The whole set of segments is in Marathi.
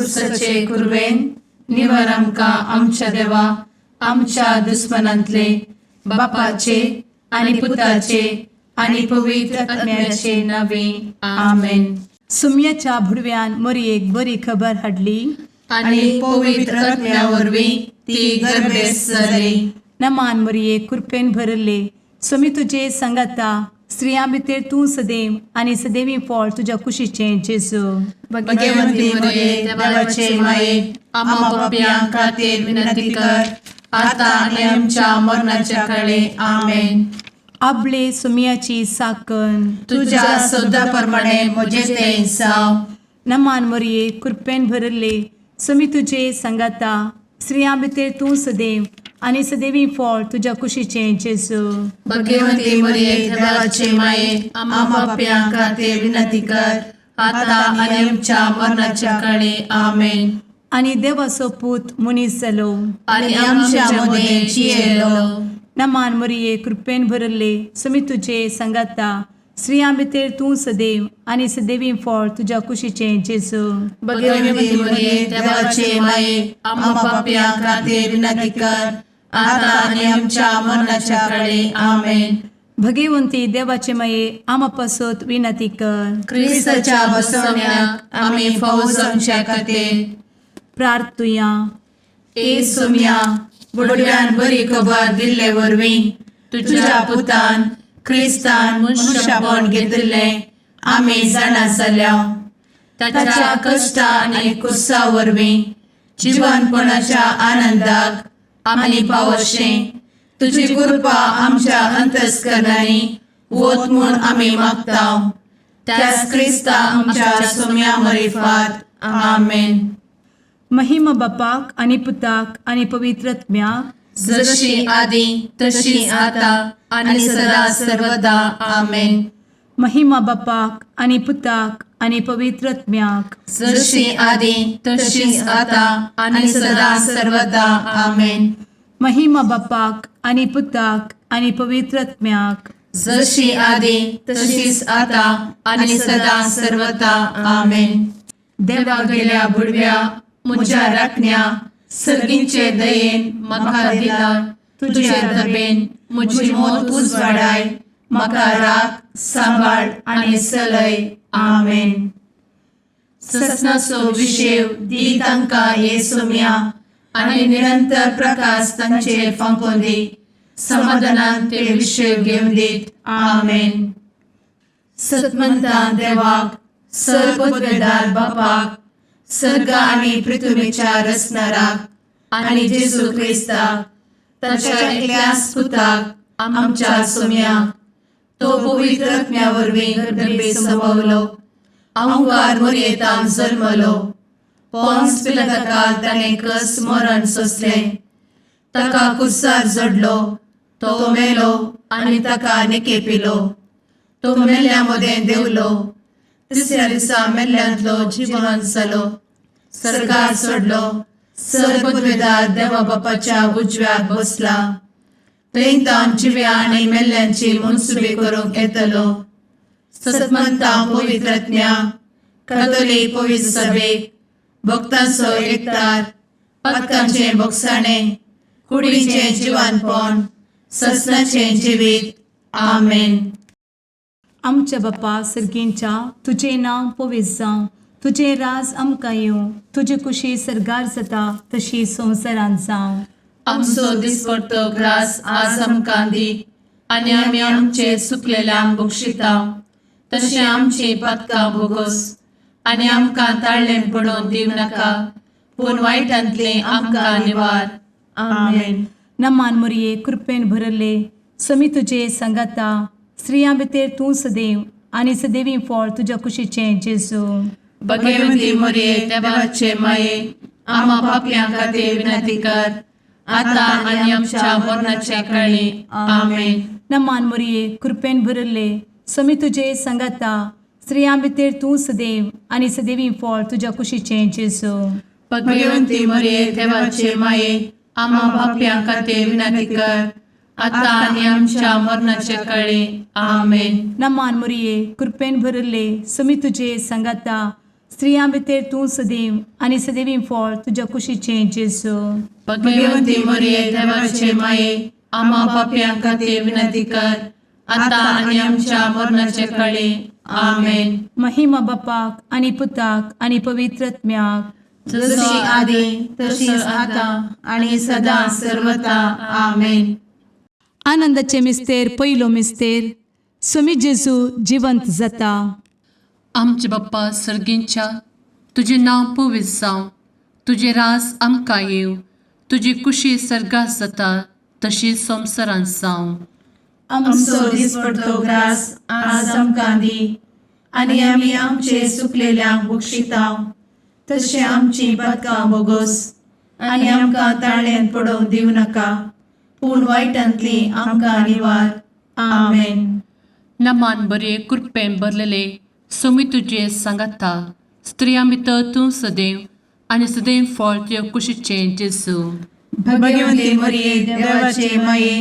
खुर्सचे कुर्वेन निवर आमकां आमच्या देवा आमच्या दुस्मनांतले बापाचे आनी पुताचे आनी पवित्र आत्म्याचे नावे आमेन. सुम्याच्या भुडव्यान मरयेक बरी खबर हाडली आनी पवित्र आत्म्या वरवीं ती गर्भेस जाली. नमान मरयेक कृपेन भरले समी तुजे संगाता स्त्रियां भितर तूं सदैव आनी सदैवी फळ तुज्या कुशीचें जेजू. भगवंती मरिये देवाचे माये आम्हा पाप्यां खातीर विनंती कर आता आनी आमच्या मरणाच्या काळी आमेन. आपले सुम्याची साकन तुझ्या सोदा प्रमाणे म्हजे तें जावं. नमान मरये कृपेन भरले समी तुजे संगाता स्त्रियां भितर तूं सदैव आनी सदैवी फळ तुज्या कुशीचें जेजू. भगवंती मरिये देवाचे माये आम्हा पाप्यां खातीर विनंती कर आता आनी आमच्या मरणाच्या काळी आमेन. आनी देवाचो पूत मनीस जालो आनी आमच्या मदें जियेलो. नमान मरये कृपेन भरले समी तुजे संगाता स्त्रियां भितर तूं सदैव आनी सदैवी फळ तुज्या कुशीचें जेजू. भगवंती मरिये देवाचे माये आम्हा पाप्यां खातीर विनंती कर आता आनी आमच्या मरणाच्या काळी आमेन. भगवंती देवाचे माये आमा पासत विनंती कर. क्रिस्ताच्या बसवण्याक आमी फावो जावचे खातीर प्रार्थुया. ए सुम्या बुडव्यान बरी खबर दिल्ले वरवीं तुज्या पुतान क्रिस्तान मनशापण घेतिल्ले आमी जाणा जाल्या. ताच्या कश्टा आनी कुर्सा वरवीं जिवनपणाच्या आनंदाक आमी पावशें तुजी कृपा आमच्या अंतस्करणांनी वोत म्हूण आमी मागतां. त्याच क्रिस्ता आमच्या सुम्या मरिफात आमेन. महिमा बापाक आनी पुताक आनी पवित्र आत्म्याक जशी आदी तशी आता आनी सदा सर्वदा आमेन. महिमा बापाक आनी पुताक आनी पवित्र आत्म्याक जशी आदी तशीच आता आनी सदा सर्वदा आमेन. महिमा बापाक आनी पुताक आनी पवित्र आत्म्याक जशी आदी तशीच आता आनी सदा सर्वदा आमेन. देवा गेल्या बुडव्या म्हज्या राखण्या सर्गींचे दयेन म्हाका दिला तुजे धबेन म्हजी मोत उजवाडाय म्हाका राख सांबाळ आनी चलय आमेन. ससनाचो विशेव दी तांकां हे सुम्या आनी निरंतर प्रकाश तांचेर फांकून दी. समाधानान ते विशेव घेवन दीत आमेन. सतमंता देवाक सर्वपदवेदार बापाक सर्ग आनी पृथ्वीच्या रचणाराक आनी जेजू क्रिस्ताक ताच्या एकल्याच पुताक आमच्या सुम्याक तो पवित्र आत्म्या वरवीं गर्भे संभवलो. अंगार मरयेंत जल्मलो. पोंस पिलाताकाल ताणें कस मरण सोंसलें. ताका कुर्सार जडलो. तो मेलो आनी ताका निकेपिलो. तो मेल्ल्या मदें देंवलो. तिसऱ्या दिसा मेल्ल्यांतलो जिवंत जालो. सर्गार चडलो. सर्वपदवेदार देवा बापाच्या उजव्याक बसला. थंय जिव्या आनी मेल्ल्यांची मनसुबी करूंक येतलो. सतमंतां पवित्र आत्म्या कातोलीक पवित्र सभेक भक्तांचो एकठार पातकांचें भोगसाणें कुडीचें जिवनपण ससनाचें जिवीत आमेन. आमच्या बापा सर्गींच्या तुजें नांव पवित्र जावं. तुजें राज आमकां येवं. तुजी कुशी सर्गार जाता तशी संवसारांत जावं. आमचो दिसपडटो ग्रास आज आमकां दी आनी आमी आमचे चुकलेल्यांक बक्षिता तशें आमची पातकां भोगोस आनी आमकां ताळ्ळें पडोवन दिव नाका पूण वायटांतले आमकां निवार आमेन. नमान मरये कृपेन भरले समी तुजे संगाता स्त्रियां भितर तूं सदैव आनी सदैवी फळ तुज्या कुशीचें जेजू. भगवंती मरिये देवाचे माये आम्हा पाप्यां खातीर विनंती कर आता आनी आमच्या मरणाच्या काळी आमेन. नमान मरये कृपेन भरले समी तुजे संगाता स्त्रियां भितर तूं सदैव आनी सदैवी फळ तुज्या कुशीचें जेजू. भगवंती मरिये देवाचे माये आम्हा पाप्यां खातीर विनंती कर आता आनी आमच्या मरणाच्या काळी आमेन. नमान मरये कृपेन भरले समी तुजे संगाता स्त्रियां भितर तूं सदैव आनी सदैवी फळ तुज्या कुशीचें जेजू. भगवंती मरिये देवाचे माये आम्हा पाप्यां खातीर विनंती कर आता आणि आमच्या मरणाच्या काळी आमेन. महिमा बापाक आनी पुताक आनी पवित्रत्म्याक, जशी आदी तशीच आता आणि सदा सर्वदा आमेन. आनंदाचे मिस्तेर पयलो मिस्तेर, स्वामी जेजू जिवंत जाता. आमचे बाप्पा सर्गींच्या, तुझे नाव पवित्र जावं, तुझे रास आमकां येव, तुजी कुशी सर्गात जाता तशी संवसारांत जावं. आमचो दिसपडटो ग्रास आज आमकां दी आणि आमी आमचे सुकलेल्यांक बक्षितांव, तशें आमची पातकां बोगोस आनी आमकां ताळ्यान पडोवंक दिवं नाका, पूण वायटांतली आमकां निवार. आमेन. नमान बरे कृपेन भरलेले सोमी तुजे सांगाता, स्त्रियां भितर तूं सदैव आनी सदैव फळ तुज्या कुशीचें जेजू. भगवंती मरिये देवाचे माये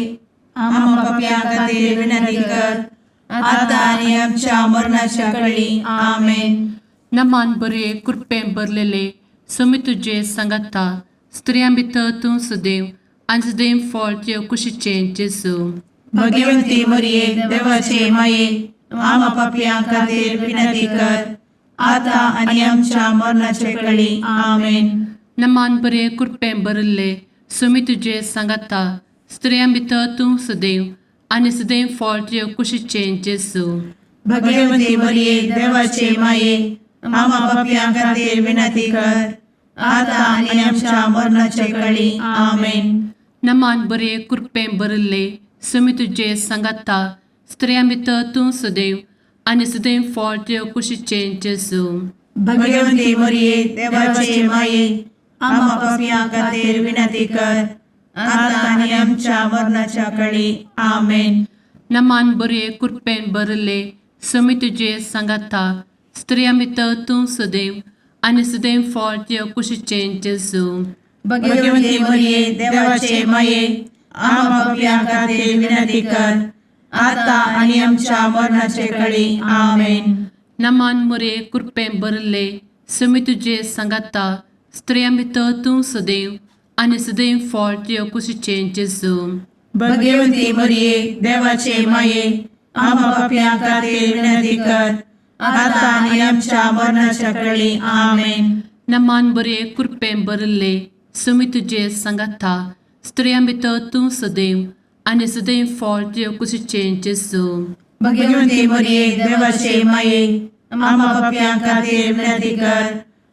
आम्हा पाप्यां खातीर विनंती कर आता आणि आमच्या मरणाच्या काळी आमेन. नमान बरे कृपेन भरलेले सोमी तुजे सांगाता, स्त्रियां भितर तूं सदैव आनी सदैव फळ तुज्या कुशीचें जेजू. भगवंती मरिये देवाचे माये आम्हा पाप्यां खातीर विनंती कर आता आणि आमच्या मरणाच्या काळी आमेन. नमान बरे कृपेन भरले सोमी तुजे सांगाता, स्त्रियां भितर तूं सदैव आनी सदैव फळ तुज्या कुशीचें जेजू. भगवंती मरिये देवाचे माये आम्हा पाप्यां खातीर विनंती कर आता आणि आमच्या मरणाच्या काळी आमेन. नमान बरे कृपेन भरले सोमी तुजे सांगाता, स्त्रियां भितर तूं सदैव आनी सदैव फळ तुज्या कुशीचें जेजू. भगवंती मरिये देवाचे माये आम्हा पाप्यां खातीर विनंती कर आता आणि आमच्या मरणाच्या काळी आमेन. नमान बरे कृपेन भरले सोमी तुजे सांगाता, स्त्रियां भितर तूं सदैव आनी सदैव फळ तुज्या कुशीचें जेजू. भगवंती मरिये देवाचे माये आम्हा पाप्यां खातीर विनंती कर आता आणि आमच्या मरणाच्या काळी आमेन. नमान बरे कृपेन भरले सोमी तुजे सांगाता, स्त्रियां भितर तूं सदैव आनी सदैव फळ तुज्या कुशीचें जेजू. भगवंती मरिये देवाचे माये आम्हा पाप्यां खातीर विनंती कर आता आणि आमच्या मरणाच्या काळी आमेन. नमान बरे कृपेन भरले सोमी तुजे सांगाता, स्त्रियां भितर तूं सदैव आनी सदैव फळ तुज्या कुशीचें जेजू. भगवंती मरिये देवाचे माये आम्हा पाप्यां खातीर विनंती कर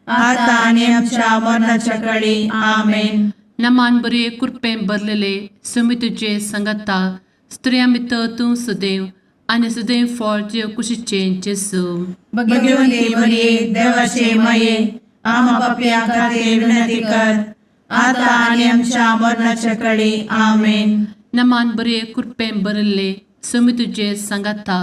आता आणि आमच्या मरणाच्या काळी आमेन. नमान बरे कृपेन भरलेले सोमी तुजे सांगाता, स्त्रियां भितर तूं सदैव आनी सदैव फळ तुज्या कुशीचें जेजू. भगवंती मरिये देवाचे माये आम्हा पाप्यां खातीर विनंती कर आता आणि आमच्या मरणाच्या काळी आमेन. नमान बरे कृपेन भरले सोमी तुजे सांगाता,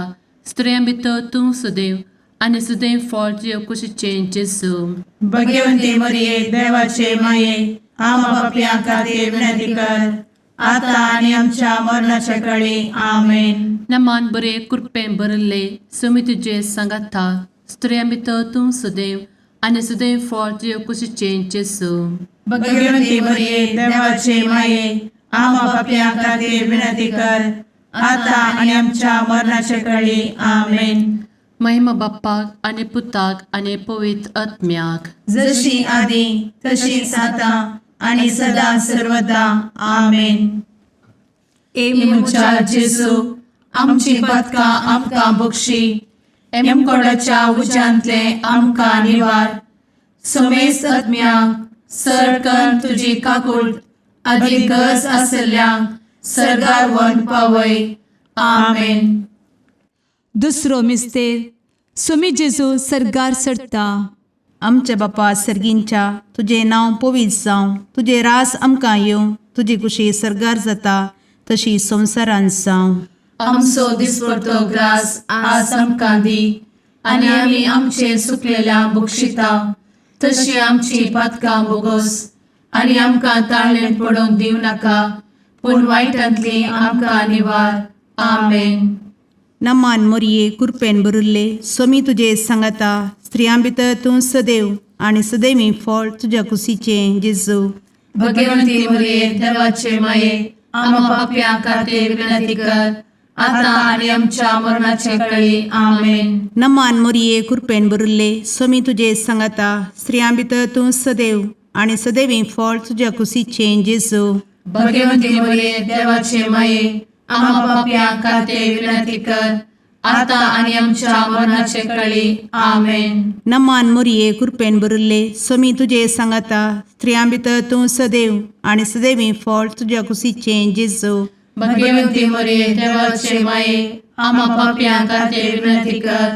स्त्रियां भितर तूं सदैव आनी सदैव फळ तुज्या कुशीचें जेजू. भगवंती मरिये देवाचे माये आम्हा पाप्यां खातीर विनंती कर आता आणि आमच्या मरणाच्या काळी आमेन. नमान बरे कृपेन भरले सोमी तुजे सांगाता, स्त्रियां भितर तूं सदैव आनी सदैव फळ तुज्या कुशीचें जेजू. भगवंती मरिये देवाचे माये आम्हा पाप्यां खातीर विनंती कर आता आणि आमच्या मरणाच्या काळी आमेन. महिमा बाप्पाक आनी पुताक आनी पवित्र आत्म्याक, जशी आदी तशीच आता आणि सदा सर्वदा आमेन. मुचा जेजू आमची पातकां आमकां बक्षी, एमकोडाच्या उज्यांतले आमकां निवार. सोमेस आत्म्याक सडकन तुजी काकूट अधिक गरज आसल्यांक सर्गार व्हरून पावय. आमेन. दुसरो मिस्तेर, स्वामी जेजू सर्गार सरता. आमच्या बापा सर्गींच्या, तुझे नाव पवित्र जावं, तुझे रास आमकां येवं, तुजी कुशी सर्गार जाता तशी संवसारांत जावं. आमचो दिसपडटो ग्रास आज आमकां दी आनी आमी आमचे सुकलेल्यांक बक्षितांव, तशी आमची पातकां बोगोस आनी आमकां ताळ्यान पडोवंक दिवं नाका, पूण वायटांतली आमकां निवार. आमेन. नमान मोरये कृपेन भरुल्ले, स्वामी तुजे सांगाता, स्त्रियां भितर तूं सदैव आणि सदैवी फळ तुझ्या कुशीचें जेजू. भगवंती मरिये देवाचे माये आम्हा पाप्यां खातीर विनंती कर आता आणि आमच्या मरणाचे काळी आमेन. नमान मोरये कृपेन भरिल्ले स्वामी तुजे सांगाता स्त्रियां भितर तूं सदैव आणि सदैवी फळ तुझ्या कुशीचें जेजू. भगवंती मरिये देवाचे माये आम्हा पाप्यां खातीर विनंती कर आता आणि आमच्या मरणाचे काळी आमेन. नमान मोरये कृपेन भरिल्ले स्वामी तुजे सांगाता स्त्रियां भितर तूं सदैव आणि सदैवी फळ तुझ्या कुशीचें जेजू. भगवंती मरिये देवाचे माये आम्हा पाप्यां खातीर विनंती कर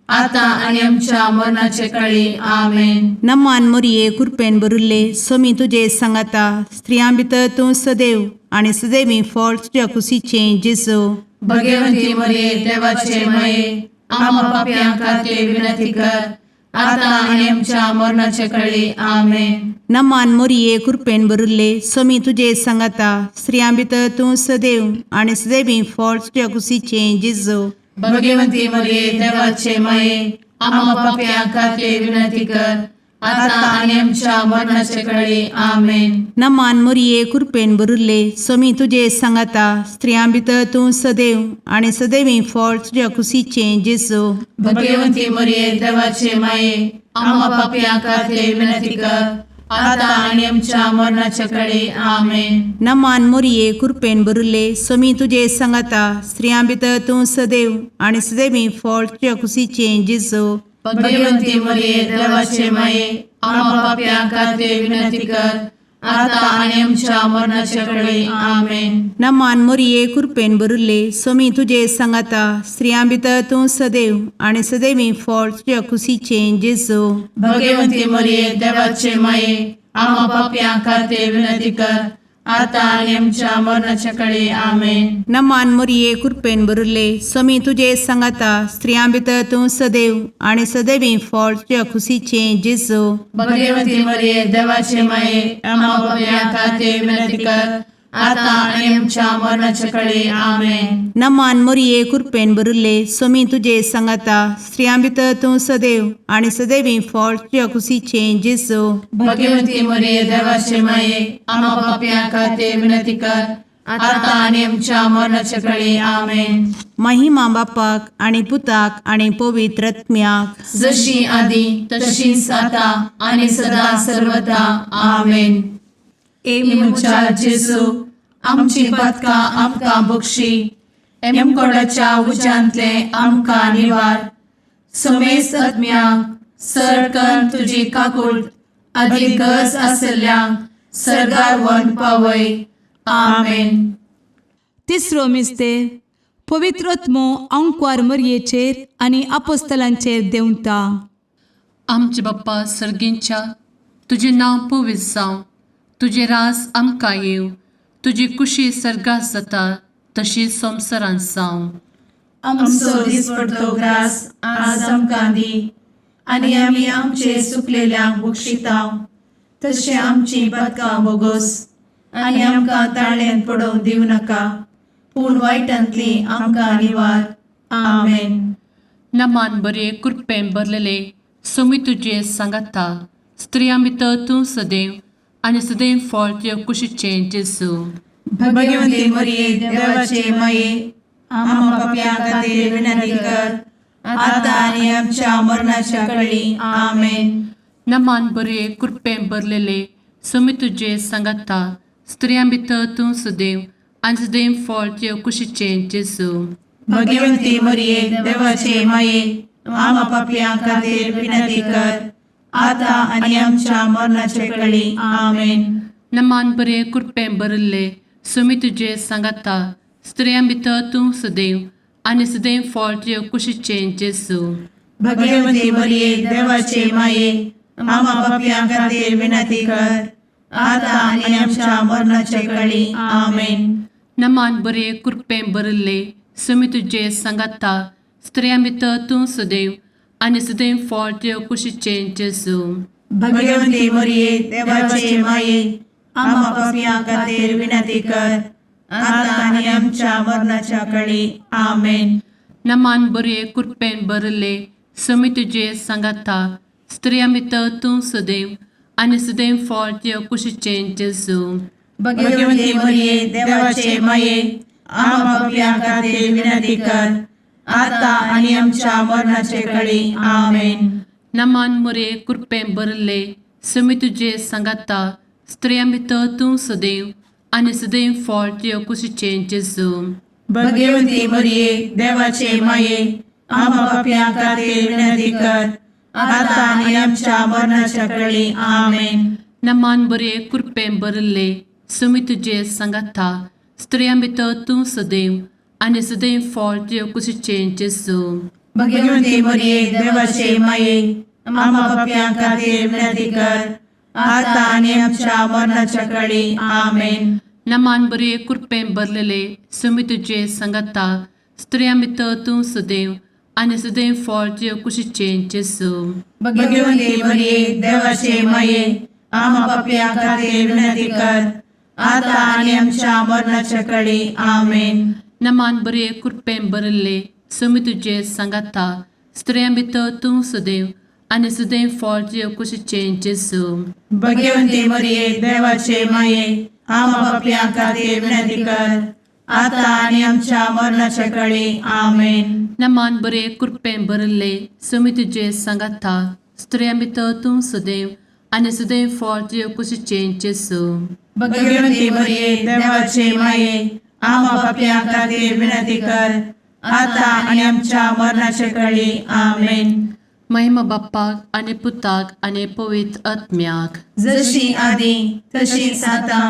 आता आणि आमच्या मरणाचे काळी आमेन. नमान मोरये कृपेन भरिल्ले स्वामी तुजे सांगाता स्त्रियां भितर तूं सदैव आणि सदैवी फळ तुझ्या कुशीचें जेजू. भगवंती मरिये देवाचे माये आम्हा पाप्यां खातीर विनंती कर आता आणि आमच्या मरणाचे काळी आमेन. नमान मोरये कृपेन भरिल्ले स्वामी तुजे सांगाता स्त्रियां भितर तूं सदैव आणि सदैवी फळ तुझ्या कुशीचें जेजू. भगवंती मरिये देवाचे माये आम्हा पाप्यां खातीर विनंती कर आता आणि आमच्या मरणाचे काळी आमेन. नमान मोरये कृपेन भरिल्ले स्वामी तुजे सांगाता स्त्रियां भितर तूं सदैव आणि सदैवी फळ तुझ्या कुशीचें जेजू. भगवंती मरिये देवाचे माये आम्हा पाप्यां खातीर विनंती कर आता आणि आमच्या मरणाचे काळी आमेन. नमान मोरये कृपेन भरिल्ले स्वामी तुजे सांगाता स्त्रियां भितर तूं सदैव आणि सदैवी फळ तुझ्या कुशीचें जेजू. भगवंती मरिये देवाचे माये आम्हा पाप्यां खातीर विनंती कर आता आणि आमच्या मरणाचे काळी आमेन. नमान मोरये कृपेन भरिल्ले स्वामी तुजे सांगाता स्त्रियां भितर तूं सदैव आणि सदैवी फळ तुझ्या कुशीचें जेजू. भगवंती मरिये देवाचे माये आम्हा पाप्यां खातीर विनंती कर आता आणि आमच्या मरणाच्या काळी आमेन. नमान मोरये कृपेन भरिल्ले स्वामी तुजे सांगाता स्त्रियां भितर तूं सदैव आणि सदैवी फळ तुझ्या कुशीचें जेजू. भगवंती मरिये देवाचे माये आम्हा पाप्यां खातीर विनंती कर आता आणि आमच्या मरणाच्या काळी आमेन. नमान मोरये कृपेन भरिल्ले स्वामी तुजे सांगाता स्त्रियां भितर तूं सदैव आणि सदैवी फळ तुझ्या कुशीचें जेजू. भगवंती मरिये देवाचे माये आम्हा पाप्यां खातीर विनंती कर आता आणि आमच्या मरणाच्या काळी आमेन. महिमा बापाक आणि पुताक आणि पवित्र आत्म्याक जशी आधी तशीच आता आणि सदा सर्वदा आमेन. एमुच्या जेजू आमची पदकां आमकां बक्षी एमकोडाच्या उज्यांतले आमकां निवार. समेस्त आत्म्यांक सरकन तुजी काकूट अधिक गरज आसल्ल्यांक सरगार वन पावय. आमेन. तिसरो मिस्तेर पवित्र आत्मो अंकवार मरयेचेर आनी आपोस्तलांचेर देंवता. आमचे बाप्पा सर्गींच्या तुझे नांव पवित्र जावं, तुझे राज आमकां येव, तुजी कुशी सर्गात जाता तशी संवसारांत जावं. आमचो दिसपडटो ग्रास आज आमकां दी आनी आमी आमचे चुकलेल्यांक बक्षितांव तशें आमची पदकां बोगोस आनी आमकां ताळ्यान पडोवंक दिवं नाका पूण वायटांतली आमकां निवार. आमेन. नमान बरे कृपेन भरलेले सोमी तुजे सांगाता स्त्रियां भितर तूं सदैव आनी सदैव फळ तुज्या कुशीचें जेजू. भगवंती मरिये देवाचे माये आम्हा पाप्यां खातीर विनंती कर आता आनी आमच्या मरणाच्या काळी. आमेन. नमान बरे कृपेन भरलेले सोमी तुजे सांगाता स्त्रियां भितर तूं सदैव आनी सदैव फळ तुज्या कुशीचें जेजू. भगवंती मरिये देवाचे माये आम्हा पाप्यां खातीर विनंती कर आता आनी आमच्या मरणाचे काळी. आमेन. नमान बरे कृपेन भरले सोमी तुजे सांगाता स्त्रियां भितर तूं सदैव आनी सदैव फळ तुज्या कुशीचें जेजू. भगवंती मरिये देवाचे माये आम्हा पाप्यां खातीर विनंती कर आता आनी आमच्या मरणाचे काळी. आमेन. नमान बरे कृपेन भरले सोमी तुजे सांगाता स्त्रियां भितर तूं सदैव आनी सदैव फळ तुज्या कुशीचें जेजू. भगवंती मरिये देवाचे माये आम्हा पाप्यां खातीर विनंती कर आता आनी आमच्या मरणाच्या काळी. आमेन. नमान बरे कृपेन भरले समी तुझे सांगाता स्त्रियां भितर तूं सदैव आनी सदैव फळ तुझ्या कुशीचें जेजू. भगवंती मरिये देवाचे माये आम्हा पापियां खातीर विनंती कर आता आणि आमच्या मरणाचे काळी आमेन. नमान मोरे कृपें भरले समी तुझे सांगाता स्त्रियां भितर तूं सदैव आनी सदैव फळ तुझ्या कुशीचें जेजू. भगवंती मरिये देवाचे माये आम्हा पापियां खातीर विनंती कर आता आणि आमच्या मरणाच्या काळी आमेन. नमान बरे कृपें भरले समी तुझे सांगाता स्त्रियां भितर तूं सदैव आनी सदैव फळ तुझ्या कुशीचें जेजू. भगवंती मरिये देवाचे माये आम्हा पापियां खातीर विनंती कर आता आणि आमच्या मरणाच्या काळी आमेन. नमान बरे कृपें भरलेले समी तुझे सांगाता स्त्रियां भितर तूं सदैव आनी सदैव फळ तुझ्या कुशीचें जेजू. भगवंती मरिये देवाचे माये आम्हा पापियां खातीर विनंती कर आता आणि आमच्या मरणाच्या काळी आमेन. नमान बरे कृपें भरले समी तुझे सांगाता स्त्रियां भितर तूं सदैव आनी सदैव फळ तुझ्या कुशीचें जेजू. भगवंती मरिये देवाचे माये आम्हा पापियां खातीर विनंती कर आता आणि आमच्या मरणाच्या काळी आमेन. नमान बरे कृपें भरले समी तुझे सांगाता स्त्रियां भितर तूं सदैव आनी सदैव फळ तुझ्या कुशीचें जेजू. भगवंती मरिये देवाचे माये आम्हा पापियां खातीर विनंती कर आता आणि आमच्या मरणाच्या काळी आमेन. महिमा बाप्पाक आनी पुताक आनी पवित्र आत्म्याक जशी आदी तशीच आता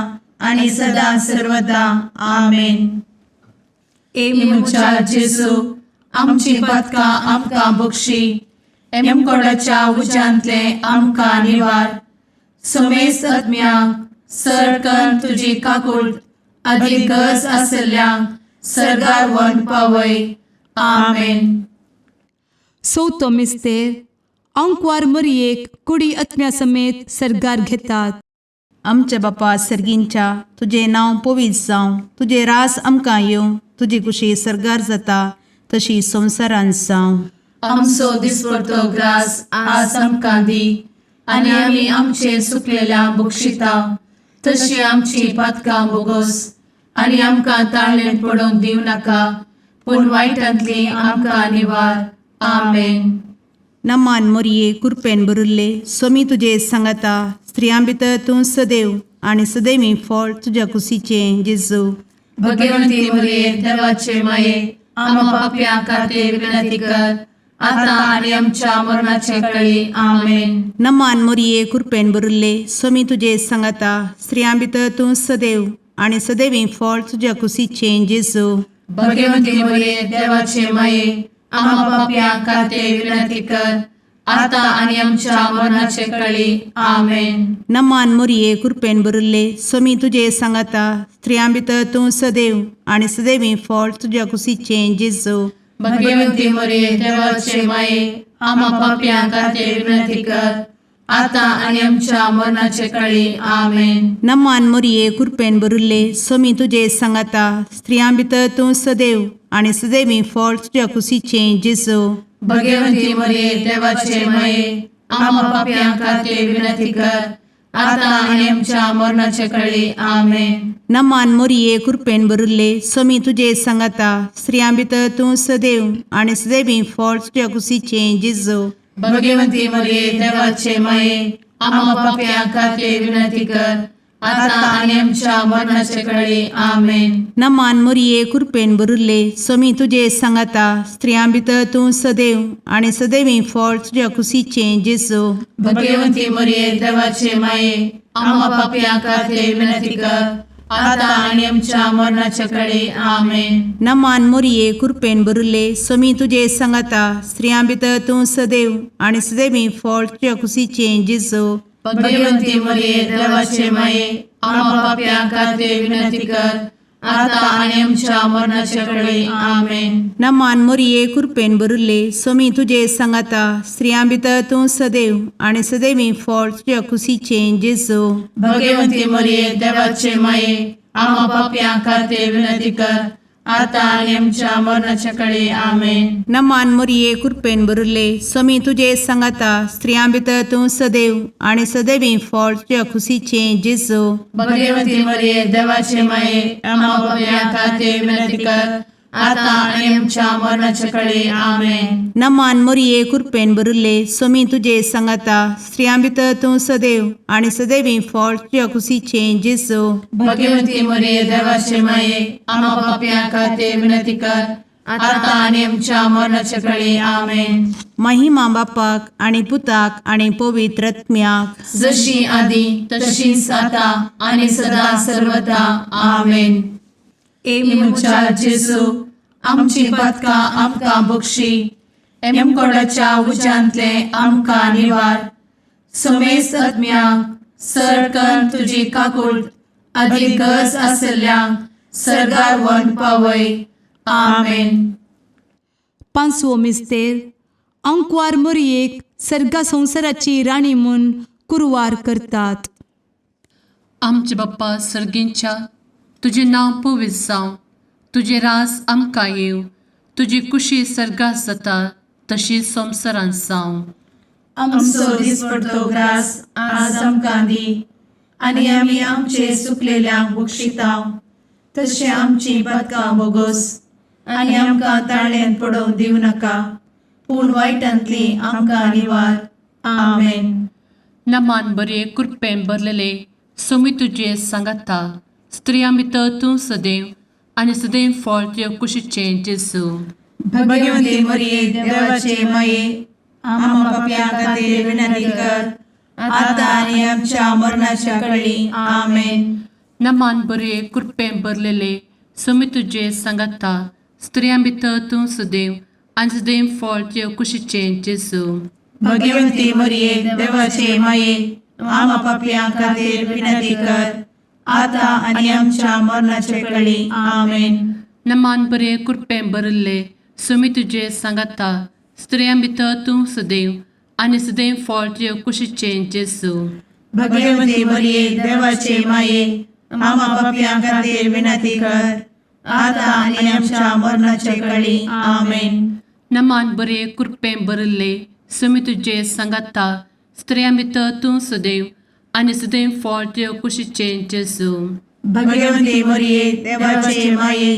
आणि सदा सर्वदा आमेन. मुचा जेजू आमची पदकां आमकां बक्षी एमकोडाच्या उज्यांतले आमकां निवार. समेस्त आत्म्यांक सरकन तुजी काकूळ अधिक गरज आसल्ल्यांक सरगार वन पावय. आमेन. चवथो मिस्तेर अंकवार मरियेक कुडी आत्म्या समेत सरगार घेतात. आमच्या बापा सर्गींच्या तुझे नांव पवित्र जावं, तुझे रास आमकां येवं, तुजी कुशी सरगार जाता तशी संवसारांत जावं. आमचो दिसपडटो ग्रास आज आमकां दी आनी आमी आमचे चुकलेल्यांक बक्षिता तशी आमची पातकां बोगोस आनी आमकां ताळ्ळें पडोवंक दिव नाका पूण वायटांतली आमकां निवार. आमेन. नमान मोरये कृपेन भरिल्ले समी तुजे सांगाता स्त्रियां भितर तूं सदैव आनी सदैवी फळ तुज्या कुशीचें जेजू. भगवंती मरिये देवाचे माये आम्हा पापियां खातीर विनंती कर आता आणि आमच्या मरणाचे काळी. आमेन. नमान मोरये कृपेन भरिल्ले समी तुजे सांगाता स्त्रियां भितर तूं सदैव आनी सदैवी फळ तुज्या कुशीचें जेजू. भगवंती मरिये देवाचे माये आम्हा पापियां खातीर विनंती कर आता आणि आमच्या मरणाचे काळी. आमेन. नमान मोरये कृपेन भरिल्ले समी तुजे सांगाता स्त्रियां भितर तूं सदैव आनी सदैवी फळ तुज्या कुशीचें जेजू. भगवंती मरिये देवाचे माये आम्हा पापियां खातीर विनंती कर आता आणि आमच्या मरणाचे काळी. आमेन. नमान मोरये कृपेन भरिल्ले समी तुजे सांगाता स्त्रियां भितर तूं सदैव आनी सदैवी फळ तुज्या कुशीचें जेजू. भगवंती मरिये देवाचे माये आम्हा पापियां खातीर विनंती कर आता आणि आमच्या मरणाचे काळी. आमेन. नमान मोरये कृपेन भरिल्ले समी तुजे सांगाता स्त्रियां भितर तूं सदैव आनी सदैवी फळ तुज्या कुशीचें जेजू. भगवंती मरिये देवाचे माये आम्हा पापियां खातीर विनंती कर आता आणि आमच्या मरणाचे काळी. आमेन. नमान मोरये कृपेन भरिल्ले समी तुजे सांगाता स्त्रियां भितर तूं सदैव आनी सदैवी फळ तुज्या कुशीचें जेजू. भगवंती मरिये देवाचे माये आम्हा पापियां खातीर विनंती कर आता आणि आमच्या मरणाच्या काळी. आमेन. नमान मोरये कृपेन भरिल्ले समी तुजे सांगाता स्त्रियां भितर तूं सदैव आनी सदैवी फळ तुज्या कुशीचें जेजू. भगवंती मरिये देवाचे माये आम्हा पापियां खातीर विनंती कर आता आणि आमच्या मरणाच्या काळी. आमेन. नमान मोरये कृपेन भरिल्ले समी तुजे सांगाता स्त्रियां भितर तूं सदैव आनी सदैवी फळ तुज्या कुशीचें जेजू. भगवंती मरिये देवाचे माये आम्हा पापियां खातीर विनंती कर आता आणि आमच्या मरणाच्या काळी आमेन. नमान मोरये कृपेन बरुले स्वामी तुझे सांगाता स्त्रियां भितर तूं सदैव आणि सदैवी फळ तुझ्या खुशीचे जेजू. भगवती मरिये देवाचे माये आम्हा पाप्यां खातीर विनंती कर, आता आणि आमच्या मरणाच्या काळी आमेन. नमान मोरये कृपेन बरुले स्वामी तुझे सांगाता स्त्रियां भितर तूं सदैव आणि सदैवी फळ तुझ्या खुशीचे जेजू. भगवती मरिये देवाचे माये आम्हा पाप्यां खातीर विनंती कर, आता आणि आमच्या मरणाच्या काळी आमेन. महिमा बापाक आणि पुताक आणि पवित्र आत्म्याक, जशी आधी तशीच आता आणि सदा सर्वदा आमेन. मुचा जेजू आमची पदकां आमकां बक्षी, एमकोडाच्या उज्यांतले आमकां निवार. समेस्त आत्म्यांक सरकन तुजी काकूट अधिक गरज आसल्ल्यांक सरगार वन पावय. आमेन. पांचवो मिस्तेर अंकवार मोरयेक सर्गा संवसाराची राणी म्हूण कुरवार करतात. आमचे बाप्पा सर्गींच्या तुझे नांव पवित्र जावं, तुझे रास आमकां येव, तुजी कुशी सर्गास जाता तशी संवसारांत जावं. आमचो दिसपडटो ग्रास आज आमकां दी, आनी आमी आमचे चुकलेल्यांक बक्षितांव. तशें आमची पदकां बोगोस आनी आमकां ताळ्यान पडोवंक दिवं नाका, पूण वायटांतली आमकां निवार. आमेन. नमान बरे कृपेन भरलेले सोमी तुझे सांगाता स्त्रियां भितर तूं सदैव आणि सदैव फळ तुझ्या कुशीचे जेजू. भगवती मरिये देवाचे माये आम्हा पाप्यां खातीर विनंती कर, आता आनी आमच्या मरणाच्या काळी आमेन. नमान बरे कृपेन भरलेले सोमी तुझे सांगाता स्त्रियां भितर तूं सदैव आणि सदैव फळ तुझ्या कुशीचे जेजू. भगवती मरिये देवाचे माये आम्हा पाप्यां खातीर विनंती कर, आता आनी आमच्या मरणाच्या काळी आमेन. नमान बरे कृपेन भरले सोमी तुझे सांगाता स्त्रियां भितर तूं सदैव आणि सदैव फळ तुझ्या कुशीचे जेजू. भगवती मरिये देवाचे माये आम्हा पाप्यां खातीर विनंती कर, आता आनी आमच्या मरणाच्या काळी आमेन. नमान बरे कृपेन भरले सोमी तुझे सांगाता स्त्रियां भितर तूं सदैव आणि सदैव फळ तुझ्या कुशीचे जेजू. भगवती मरिये देवाचे माये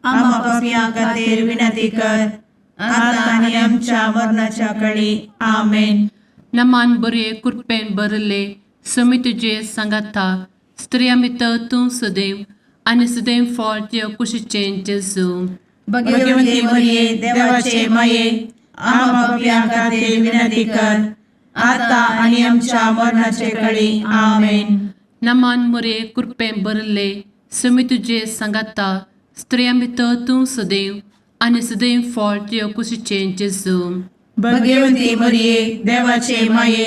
आम्हा पाप्यां खातीर विनंती कर, आता आनी आमच्या मरणाच्या काळी आमेन. नमान बरे कृपेन भरले सोमी तुझे सांगाता स्त्रियां भितर तूं सदैव आणि सदैव फळ तुझ्या कुशीचे जेजू. भगवती मरिये देवाचे माये आम्हा पाप्यां खातीर विनंती कर, आता आनी आमच्या मरणाच्या काळी आमेन. नमान बरे कृपेन भरले सोमी तुझे सांगाता स्त्रियां भितर तूं सदैव आणि सदैव फळ तुझ्या कुशीचे जेजू. भगवती मरिये देवाचे माये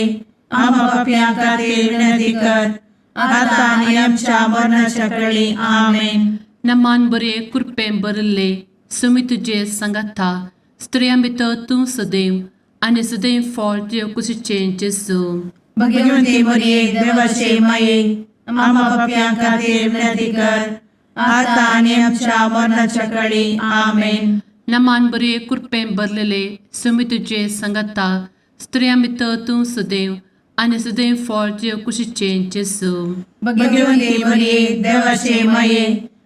आम्हा पाप्यां खातीर विनंती कर, आता आनी आमच्या मरणाच्या काळी आमेन. नमान बरे कृपेन भरले सोमी तुझे सांगाता स्त्रियां भितर तूं सदैव आणि सदैव फळ तुझ्या कुशीचे जेजू. भगवती मरिये देवाचे माये आम्हा पाप्यां खातीर विनंती कर, आता आनी आमच्या मरणाच्या काळी आमेन. नमान बरे कृपेन भरलेले सोमी तुझे सांगाता स्त्रियां भितर तूं सदैव आणि सदैव फळ तुझ्या कुशीचे जेजू. भगवती मरिये देवाचे माये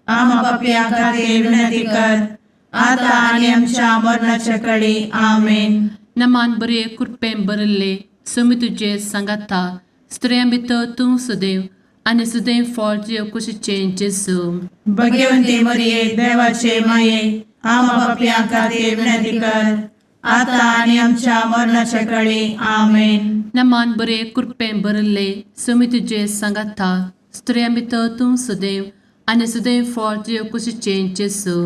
आम्हा पाप्यां खातीर विनंती कर, आता आनी आमच्या मरणाच्या काळी आमेन. नमान बरे कृपेन भरले सोमी तुझे सांगाता स्त्रियां भितर तूं सदैव आणि सदैव फळ तुझ्या कुशीचे जेजू. भगवती मरिये देवाचे माये आम्हा पाप्यां खातीर विनंती कर, आता आनी आमच्या मरणाच्या काळी आमेन. नमान बरे कृपेन भरले सोमी तुझे सांगाता स्त्रियां भितर तूं सदैव आणि सदैव फळ तुझ्या कुशीचे जेजू.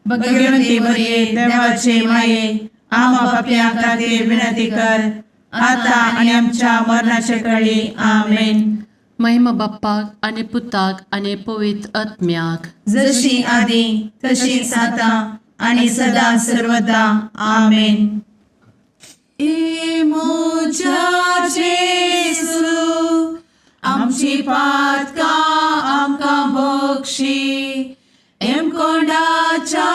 भगवती मरिये देवाचे माये आम्हा पाप्यां खातीर विनंती कर, आता आनी आमच्या मरणाच्या काळी आमेन. महिमा बाप्पाक आणि पुताक आणि पवित्र आत्म्याक, जशी आधी तशीच आता आणि सदा सर्वदा आमेन. मोजा जेसू आमची पातकां आमकां बक्षी, एम कोंडाच्या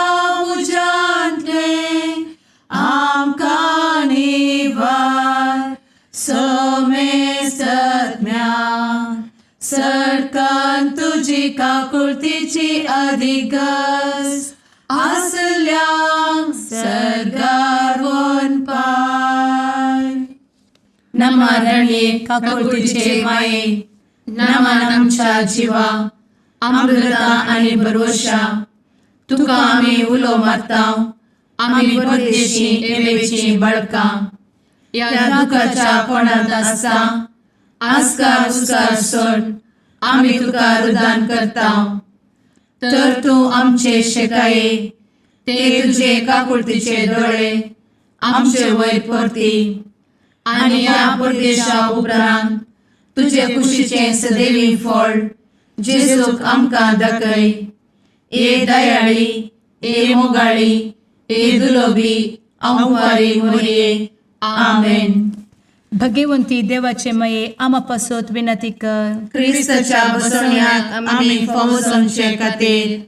काकुळतीची अधिगस आसल्या सरगार वन पाय. नमारणे काकुळतीचे माये नमान आमच्या जिवा अमृता आणि भरवशा तुका आम्ही उलो मारताव. आम्ही परदेशी एवेची बळका या दुखाच्या कोणात आसता आस्कार उस्कार सोड आम्ही तुका रुदान करताव. तर तू आमचे शेकाये ते तुझे काकुळतीचे डोळे आमचे वयर परती आणि या परदेशा उपरांत तुझे कुशीचे सदैवी फळ जेजूक आमकां दाखय. ए दयाळी ए मोगाळी ए दुलोबी अंवारी मोरये. आमेन. भगवंती देवाचे मये आम्हा पासोत विनंती कर. क्रिस्ताच्या बसवण्यात आम्ही फावोसोनचे खातीर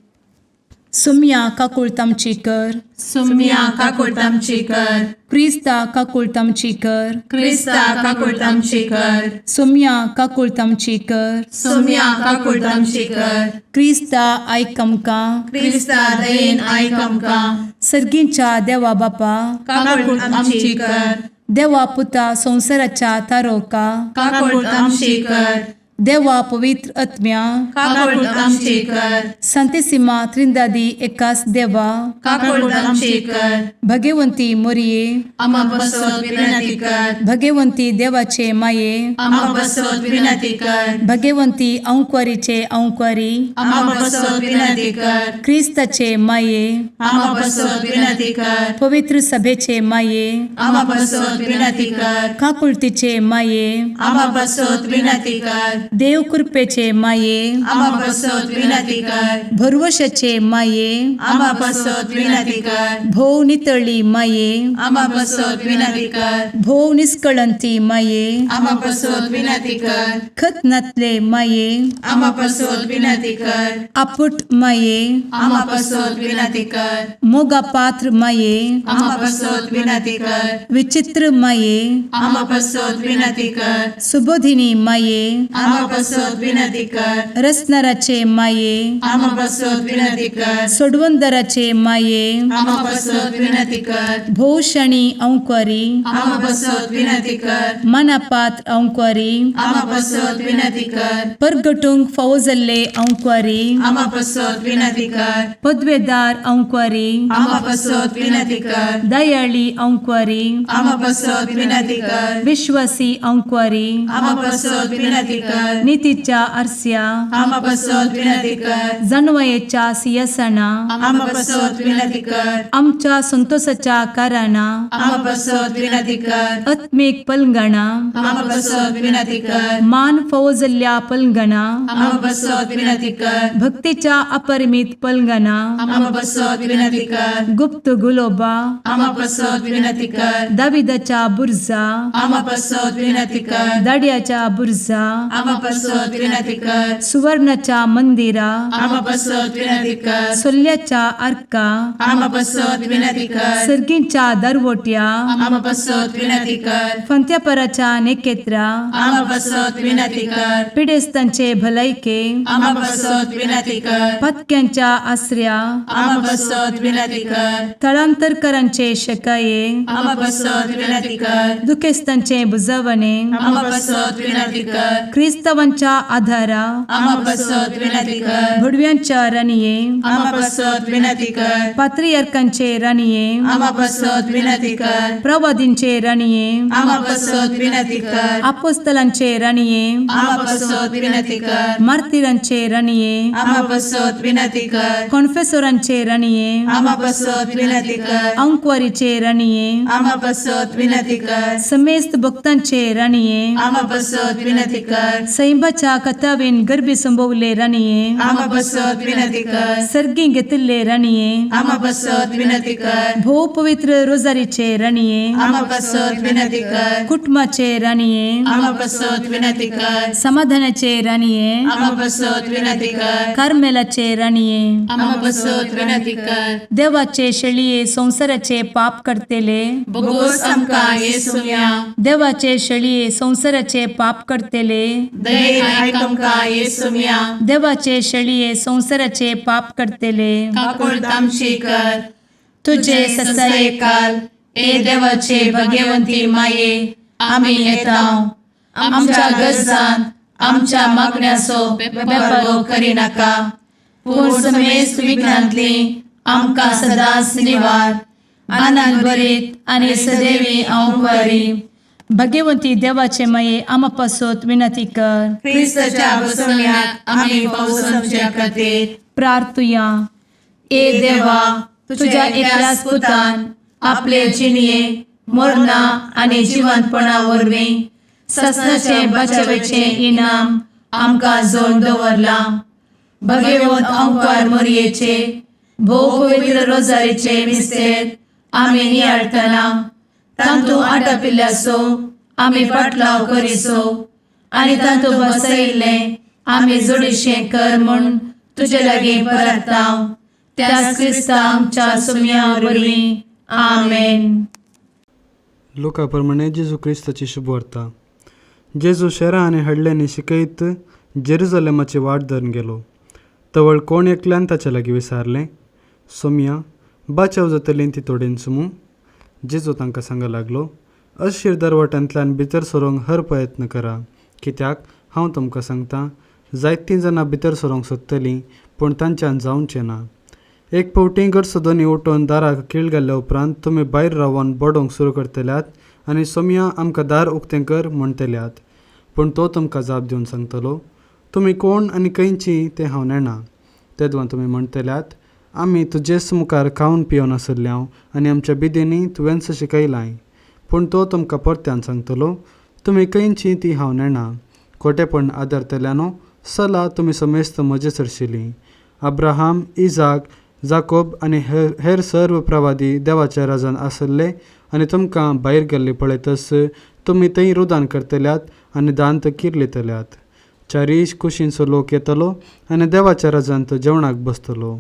सुम्या काकुळतामची कर. सुम्या काकुळतामची कर. क्रिस्ता काकुळतामची कर. क्रिस्ता काकुळतामची कर. सुम्या काकुळतामची कर. सुम्या काकुळतामची कर. क्रिस्ता आयकमका. क्रिस्ता दयेन आयक आमकां. सर्गींच्या देवा बापा काकुळतामची कर. देवा पुता संसाराच्या तारोका. काकुळतामची कर. देवा पवित्र आत्म्या काकुळतामची कर. संतेसिमा त्रिंदादी एकाच देवा काकुळतामची कर. भगवंती मोरिये आम्हा बसवत विनंती कर. भगवंती देवाचे माये आम्हा बसवत विनंती कर. भगवंती औंक्वारीचे औंक्वारी आम्हा बसवत विनंती कर. ख्रिस्ताचे माये आम्हा बसवत विनंती कर. पवित्र सभेचे माये आम्हा बसवत विनंती कर. काकुळतीचे माये आम्हा बसवत विनंती कर. देव कृपेचे माये आम्हा बसवत विनंती कर. भरवशाचे माये आम्हा बसवत विनंती कर. भोव नितळी माये आम्हा बसवत विनंती कर. भोव निष्कळंती माये आम्हा बसवत विनंती कर. खत नातले माये आम्हा बसवत विनंती कर. आपुट माये आम्हा बसवत विनंती कर. मोगा पात्र माये आम्हा बसवत विनंती कर. विचित्र माये आम्हा बसवत विनंती कर. सुबोधिनी माये आम्हा बसवत विनंती कर. रसनाराचे माये आम्हा बसवत विनंती कर. सोडवंदराचे माये आम्हा बसवत विनंती कर. भोषणी औंक्वारी आम्हा बसवत विनंती कर. मनापात्र औंक्वारी आम्हा बसवत विनंती कर. परगटुंग फौजल्ले औंक्वारी आम्हा बसवत विनंती कर. पदवेदार औंक्वारी आम्हा बसवत विनंती कर. दयाळी औंक्वारी आम्हा बसवत विनंती कर. विश्वासी औंक्वारी आम्हा बसवत विनंती कर. नीतीच्या आरस्या आम्हा बसवत विनंती कर. जणवयेच्या सिंहासना आम्हा बसवत विनंती कर. आमच्या संतोषाच्या कारणा आम्हा बसवत विनंती कर. आत्मिक पलंगणा आम्हा बसवत विनंती कर. मान फौजल्या पलंगणा आम्हा बसवत विनंती कर. भक्तीच्या अपरिमित पलंगणा आम्हा बसवत विनंती कर. गुप्त गुलोबा आम्हा बसवत विनंती कर. दाविदाच्या बुर्जा आम्हा बसवत विनंती कर. दाडियाच्या बुर्जा आम्हा बसवत विनंती कर. सुवर्णाच्या मंदिरा आम्हा बसवत विनंती कर. सोल्याच्या अर्का आम्हा बसवत विनंती कर. सर्गींच्या दरवोट्या आम्हा बसवत विनंती कर. फंत्यापराच्या नेकेत्रा आम्हा बसवत विनंती कर. पिडेस्तांचे भलायके आम्हा बसवत विनंती कर. पथक्यांच्या आश्रया आम्हा बसवत विनंती कर. स्थळांतरकरांचे शकाये आम्हा बसवत विनंती कर. दुखेस्तांचे बुजावणे आम्हा बसवत विनंती कर. ख्रिस्तवांच्या आधारा आम्हा बसवत विनंती कर. भुडव्यांच्या राणीये आम्हा बसवत विनंती कर. पात्रियार्कांचे राणीये आम्हा बसवत विनंती कर. प्रवादींचे राणीये आम्हा बसवत विनंती कर. अपोस्तलांचे राणीये आम्हा बसवत विनंती कर. मार्तिरांचे राणीये आम्हा बसवत विनंती कर. कॉन्फेसोरांचे राणीये आम्हा बसवत विनंती कर. अंक्वारीचे राणीये आम्हा बसवत विनंती कर. समेस्त भक्तांचे राणीये आम्हा बसवत विनंती कर. सैंबाच्या कथावेन गर्भी संभवले राणीये आम्हा बसवत विनंती कर. सर्गी घेतले राणीये आम्हा बसवत विनंती कर. भो पवित्र रोजारीचे राणीये आम्हा बसवत विनंती कर. कुटुंबाचे राणीये आम्हा बसवत विनंती कर. समाधानाचे राणीये आम्हा बसवत विनंती कर. कार्मेलाचे राणीये आम्हा बसवत विनंती कर. देवाचे शळीये संसाराचे पाप करतेले बोगोस आमकां येसुया. देवाचे शळीये संसाराचे पाप करतेले दयेन आयक आमकां येसू मिया देवाचे शेळये संवसाराचे पाप करतेले काकूळ तामशी कर तुझे ससाये काल ए देवाचे भाग्यवंती माये आमी येताव आमच्या गरजान आमच्या मागण्याचो बेपागो करी नाका पूण समेस्त विघ्नांतली आमकां सदांच निवार आनंद बरीत आनी सदैवी औंकवारी भाग्यवंती देवाचे माये आमा पासत विनंती कर क्रिस्ताच्या बसवण्याक आमी पावसांच्या खातीर प्रार्थुया ए देवा तुझ्या एकल्याच पुतान आपले जिणये मरणा आनी जिवंतपणा वरवीं सस्नाचे बचावेचे इनाम आमकां जोड दवरला भगवंत औंकार मरयेचे भोव पवित्र रोजारीचे मिस्तेर आमी नियाळटना तांतू आटापिल्ल्यासो आमी पाटलाव करिसो आनी तांतू बसयिल्ले आमी जोडिशें कर म्हूण तुजे लागीं परतांव त्याच क्रिस्ता आमच्या सुम्या वरवीं आमेन. लोका प्रमाणे जेजू क्रिस्ताची शुभवार्ता. जेजू शहरां आनी हडल्यांनी शिकयत जेरुजलेमाची वाट धरून गेलो. तवळ कोण एकल्यान ताच्या लागीं विचारलें, सोम्या बाचाव जातलीं ती तोडेन सुमू? जेजू तांकां सांगूंक लागलो, अशीर दरवटांतल्यान भितर सरोंक हर प्रयत्न करा, कित्याक हांव तुमकां सांगतां, जायतीं जाणां भितर सरोंक सोदतलीं पूण तांच्यान जावचें ना. एक फावटी गट सोदोनी उठोवन दाराक कीळ घाल्ल्या उपरांत तुमी भायर रावन बडोवंक सुरू करतल्यात आनी सोम्या आमकां दार उक्तें कर म्हणटल्यात. पूण तो तुमकां जाप दिवन सांगतलो, तुमी कोण आनी खंयची तें हांव नेणा. तेदवां तुमी म्हणटल्यात, आमी तुजेच मुखार खावन पिवन आसल्ल्याव आनी आमच्या बिदेनी तुवें शिकयलां. पूण तो तुमकां परत्यान सांगतलो, तुमी खंयची ती हांव नेणा. खोटेपण आदारतल्यानो सला तुमी समेस्त म्हजे सरशिलीं. अब्राहाम, इजाक, जाकोब आनी हेर सर्व प्रवादी देवाच्या राजान आसले आनी तुमकां भायर गेल्ले पळयतस तुमी थंय रुदान करतल्यात आनी दांत किर्लितल्यात. चारीश कुशींचो लोक येतलो आनी देवाच्या राजांत जेवणाक बसतलो.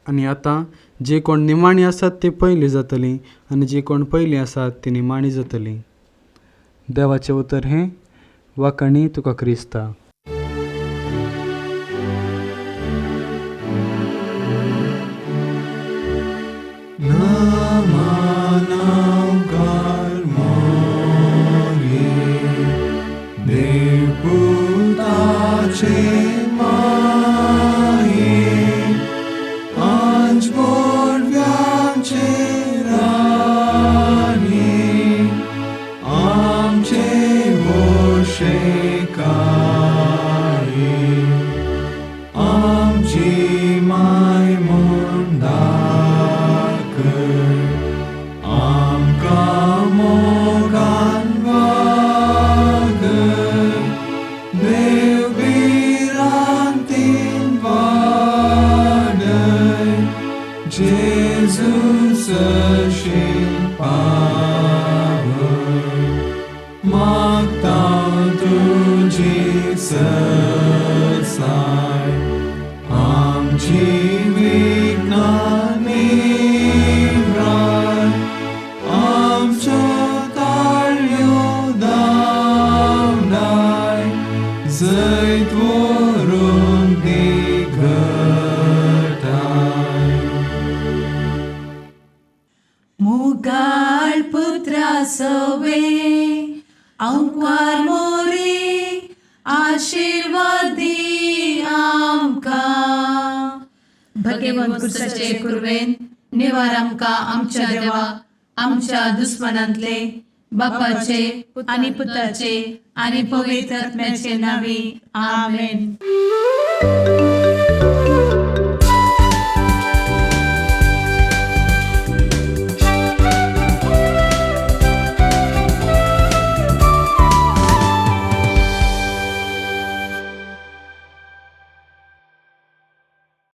आनी आतां जी कोण निमाणी आसात ती पयलीं जातलीं आनी जी कोण पयलीं आसात ती निमाणी जातलीं. देवाचें उतर हें, वाकणी तुका क्रिस्ता. मुगाळ पुत्रा सवे औंकवार मोरी आशीर्वाद दी आमकां. भगवंत कुर्साचे कुरवेन निवार आमकां आमच्या देवा आमच्या दुस्मनांतले बापाचे आनी पुताचे आनी पवित्र आत्म्याचे नांवी आमेन.